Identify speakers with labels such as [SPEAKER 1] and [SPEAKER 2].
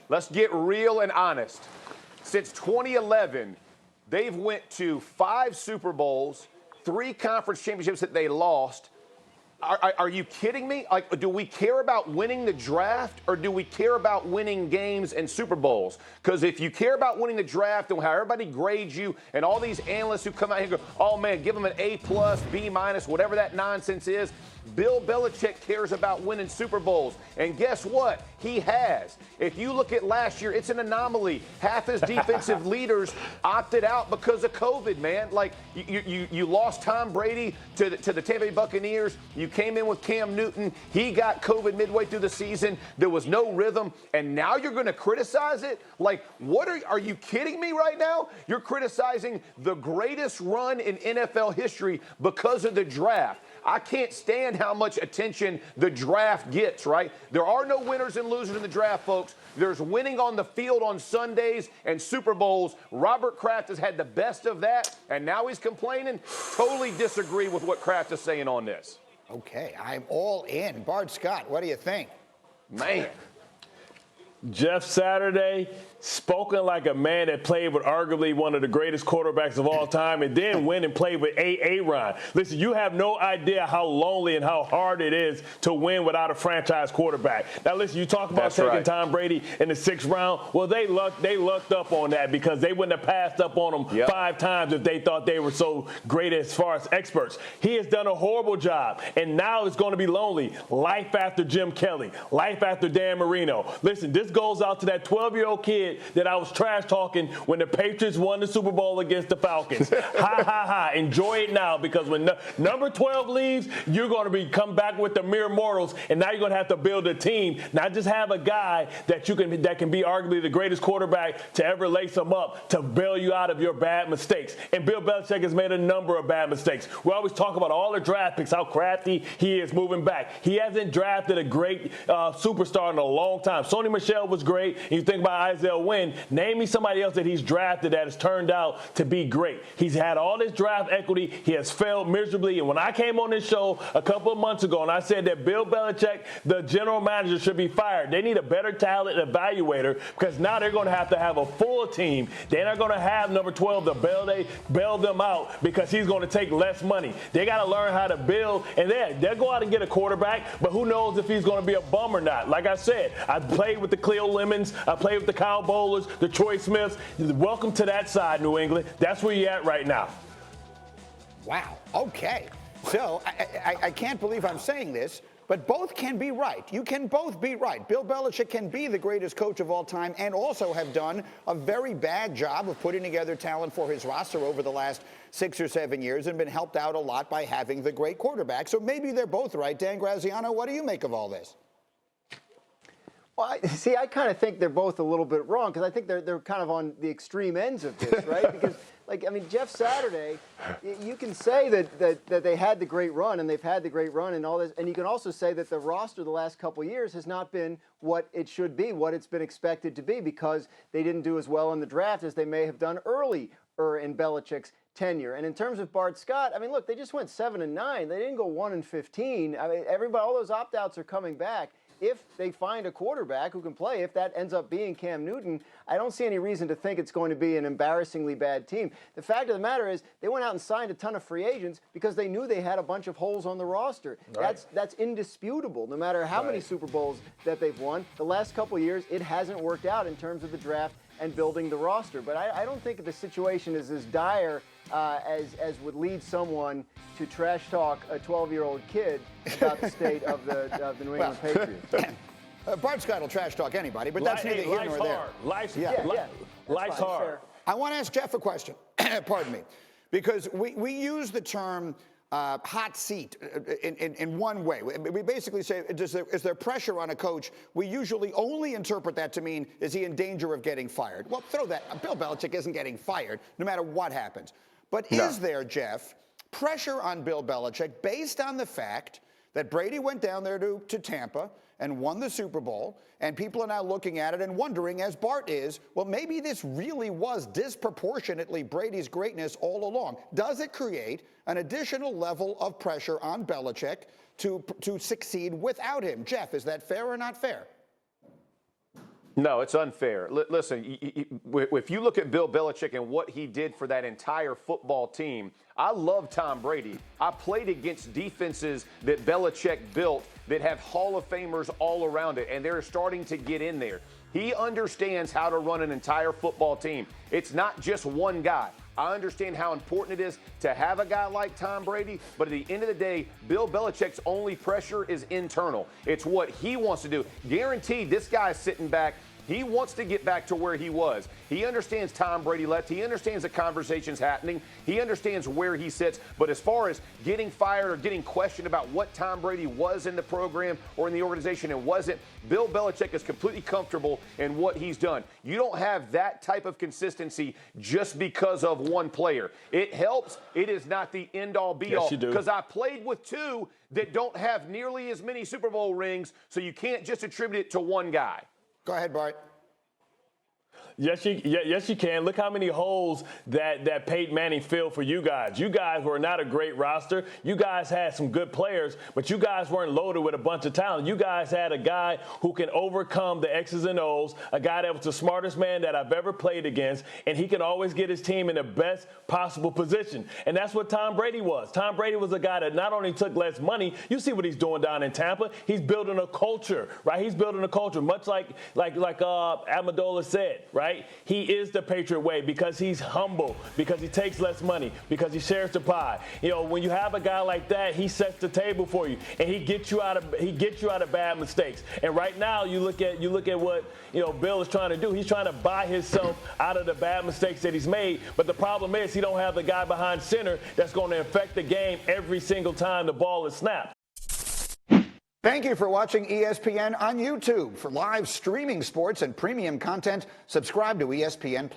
[SPEAKER 1] let's get real and honest. Since 2011, they've went to 5 Super Bowls, 3 conference championships that they lost. Are you kidding me? Like, do we care about winning the draft or do we care about winning games and Super Bowls? Because if you care about winning the draft and how everybody grades you and all these analysts who come out here and go, oh, man, give them an A+, B-, whatever that nonsense is, Bill Belichick cares about winning Super Bowls. And guess what? He has. If you look at last year, it's an anomaly. Half his defensive leaders opted out because of COVID, man. Like, you lost Tom Brady to the Tampa Bay Buccaneers. You came in with Cam Newton. He got COVID midway through the season. There was no rhythm. And now you're going to criticize it? Like, what are you kidding me right now? You're criticizing the greatest run in NFL history because of the draft. I can't stand how much attention the draft gets, right? There are no winners and losers in the draft, folks. There's winning on the field on Sundays and Super Bowls. Robert Kraft has had the best of that, and now he's complaining. Totally disagree with what Kraft is saying on this.
[SPEAKER 2] Okay, I'm all in. Bart Scott, what do you think?
[SPEAKER 1] Man.
[SPEAKER 3] Jeff Saturday, spoken like a man that played with arguably one of the greatest quarterbacks of all time and then went and played with Aaron. Listen, you have no idea how lonely and how hard it is to win without a franchise quarterback. Now, listen, you talk about taking Tom Brady in the 6th round. Well, they lucked up on that because they wouldn't have passed up on him 5 times if they thought they were so great as far as experts. He has done a horrible job, and now it's going to be lonely. Life after Jim Kelly. Life after Dan Marino. Listen, this goes out to that 12-year-old kid that I was trash talking when the Patriots won the Super Bowl against the Falcons. Ha, ha, ha. Enjoy it now because when number 12 leaves, you're going to come back with the mere mortals, and now you're going to have to build a team, not just have a guy that can be arguably the greatest quarterback to ever lace him up to bail you out of your bad mistakes. And Bill Belichick has made a number of bad mistakes. We always talk about all the draft picks, how crafty he is moving back. He hasn't drafted a great superstar in a long time. Sony Michel was great. And you think about Isaiah Wynn. Name me somebody else that he's drafted that has turned out to be great. He's had all this draft equity. He has failed miserably. And when I came on this show a couple of months ago and I said that Bill Belichick, the general manager, should be fired, they need a better talent evaluator because now they're going to have a full team. They're not going to have number 12 to bail them out because he's going to take less money. They got to learn how to build, and they'll go out and get a quarterback, but who knows if he's going to be a bum or not. Like I said, I played with the Cleo Lemons. I played with the Kyle Bowlers, the Troy Smiths. Welcome to that side, New England. That's where you're at right now.
[SPEAKER 2] Wow. Okay. So I can't believe I'm saying this, but both can be right. You can both be right. Bill Belichick can be the greatest coach of all time and also have done a very bad job of putting together talent for his roster over the last 6 or 7 years and been helped out a lot by having the great quarterback. So maybe they're both right. Dan Graziano, what do you make of all this?
[SPEAKER 4] Well, I kind of think they're both a little bit wrong because I think they're kind of on the extreme ends of this, right? Because, Jeff Saturday, you can say that they had the great run and they've had the great run and all this, and you can also say that the roster the last couple of years has not been what it should be, what it's been expected to be because they didn't do as well in the draft as they may have done earlier in Belichick's tenure. And in terms of Bart Scott, look, they just went 7-9. They didn't go 1-15. All those opt-outs are coming back. If they find a quarterback who can play, if that ends up being Cam Newton, I don't see any reason to think it's going to be an embarrassingly bad team. The fact of the matter is they went out and signed a ton of free agents because they knew they had a bunch of holes on the roster. Right. That's indisputable. No matter how many Super Bowls that they've won, the last couple of years, it hasn't worked out in terms of the draft and building the roster. But I don't think the situation is as dire as would lead someone to trash talk a 12-year-old kid about the state of the New England Patriots.
[SPEAKER 2] Bart Scott will trash talk anybody, but that's neither here nor there.
[SPEAKER 3] Life's hard.
[SPEAKER 2] I want to ask Jeff a question. Pardon me. Because we use the term hot seat in one way. We basically say, is there pressure on a coach? We usually only interpret that to mean, is he in danger of getting fired? Well, throw that. Bill Belichick isn't getting fired no matter what happens. But is there, Jeff, pressure on Bill Belichick based on the fact that Brady went down there to Tampa and won the Super Bowl, and people are now looking at it and wondering, as Bart is, well, maybe this really was disproportionately Brady's greatness all along. Does it create an additional level of pressure on Belichick to succeed without him? Jeff, is that fair or not fair?
[SPEAKER 1] No, it's unfair. Listen, if you look at Bill Belichick and what he did for that entire football team, I love Tom Brady. I played against defenses that Belichick built that have Hall of Famers all around it, and they're starting to get in there. He understands how to run an entire football team. It's not just one guy. I understand how important it is to have a guy like Tom Brady, but at the end of the day, Bill Belichick's only pressure is internal. It's what he wants to do. Guaranteed, this guy's sitting back. He wants to get back to where he was. He understands Tom Brady left. He understands the conversation's happening. He understands where he sits. But as far as getting fired or getting questioned about what Tom Brady was in the program or in the organization and wasn't, Bill Belichick is completely comfortable in what he's done. You don't have that type of consistency just because of one player. It helps. It is not the end-all, be-all.
[SPEAKER 3] Yes, you do.
[SPEAKER 1] Because I played with two that don't have nearly as many Super Bowl rings, so you can't just attribute it to one guy.
[SPEAKER 2] Go ahead, Bart.
[SPEAKER 3] Yes, you can. Look how many holes that Peyton Manning filled for you guys. You guys were not a great roster. You guys had some good players, but you guys weren't loaded with a bunch of talent. You guys had a guy who can overcome the X's and O's, a guy that was the smartest man that I've ever played against, and he can always get his team in the best possible position. And that's what Tom Brady was. Tom Brady was a guy that not only took less money, you see what he's doing down in Tampa. He's building a culture, right? He's building a culture, much like Amendola said, right? He is the Patriot way because he's humble, because he takes less money, because he shares the pie. You know, when you have a guy like that, he sets the table for you, and he gets you out of bad mistakes. And right now, you look at what Bill is trying to do. He's trying to buy himself out of the bad mistakes that he's made. But the problem is he don't have the guy behind center that's going to affect the game every single time the ball is snapped.
[SPEAKER 2] Thank you for watching ESPN on YouTube. For live streaming sports and premium content, subscribe to ESPN+.